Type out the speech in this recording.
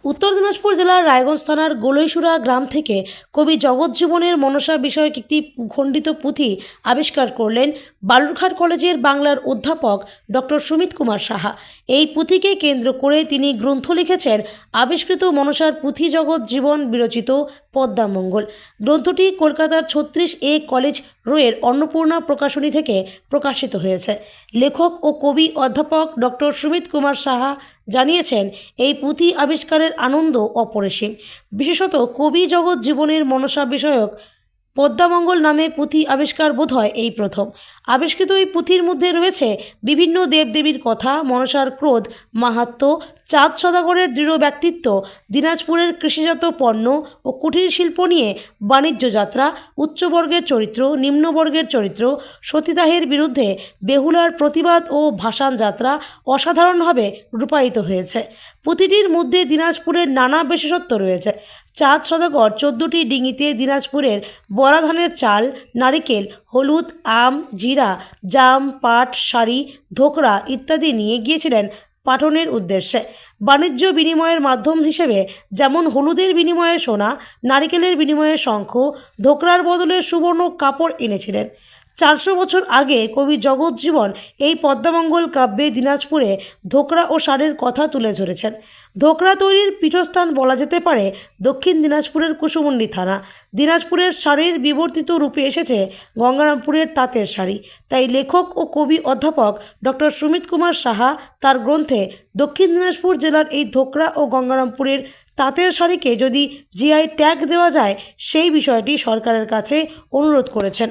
উত্তর দিনাজপুর জেলার রায়গঞ্জ থানার গোলইসুরা গ্রাম থেকে কবি জগৎজীবনের মনসা বিষয়ক একটি খণ্ডিত পুঁথি আবিষ্কার করলেন বালুরঘাট কলেজের বাংলার অধ্যাপক ডক্টর সুমিত কুমার সাহা। এই পুঁথিকে কেন্দ্র করে তিনি গ্রন্থ লিখেছেন আবিষ্কৃত মনসার পুঁথি জগৎজীবন বিরচিত পদ্মামঙ্গল। গ্রন্থটি কলকাতার 36A কলেজ রোডের অন্নপূর্ণা প্রকাশনী থেকে প্রকাশিত হয়েছে। লেখক ও কবি অধ্যাপক ডক্টর সুমিত কুমার সাহা জানিয়েছেন, এই পুঁথি আবিষ্কারের আনন্দ অপরিসীম। বিশেষত কবি জগৎজীবনের মনসা বিষয়ক পদ্মামঙ্গল নামে পুঁথি আবিষ্কার বোধহয় এই প্রথম। আবিষ্কৃত এই পুঁথির মধ্যে রয়েছে বিভিন্ন দেবদেবীর কথা, মনসার ক্রোধ, মাহাত্ম্য, চাঁদ সদাগরের দৃঢ় ব্যক্তিত্ব, দিনাজপুরের কৃষিজাত পণ্য ও কুটির শিল্প নিয়ে বাণিজ্য যাত্রা, উচ্চবর্গের চরিত্র, নিম্নবর্গের চরিত্র, সতীদাহের বিরুদ্ধে বেহুলার প্রতিবাদ ও ভাসান যাত্রা অসাধারণভাবে রূপায়িত হয়েছে। পুঁথিটির মধ্যে দিনাজপুরের নানা বিশেষত্ব রয়েছে। চাঁদ সদাগর 14টি ডিঙিতে দিনাজপুরের বরা ধানের চাল, নারিকেল, হলুদ, আম, জিরা, জাম, পাট, শাড়ি, ধোকরা ইত্যাদি নিয়ে গিয়েছিলেন পাঠনের উদ্দেশ্যে। বাণিজ্য বিনিময়ের মাধ্যম হিসেবে যেমন হলুদের বিনিময়ে সোনা, নারিকেলের বিনিময়ে শঙ্খ, ধোকরার বদলে সুবর্ণ কাপড় এনেছিলেন। 400 বছর আগে কবি জগৎজীবন এই পদ্মামঙ্গল কাব্যে দিনাজপুরে ধোকরা ও শাড়ির কথা তুলে ধরেছেন। ধোকরা তৈরির পীঠস্থান বলা যেতে পারে দক্ষিণ দিনাজপুরের কুসুমুন্ডি থানা। দিনাজপুরের শাড়ির বিবর্তিত রূপে এসেছে গঙ্গারামপুরের তাঁতের শাড়ি। তাই লেখক ও কবি অধ্যাপক ডক্টর সুমিত কুমার সাহা তার গ্রন্থে দক্ষিণ দিনাজপুর জেলার এই ধোকরা ও গঙ্গারামপুরের তাঁতের শাড়িকে যদি জিআই ট্যাগ দেওয়া যায় সেই বিষয়টি সরকারের কাছে অনুরোধ করেছেন।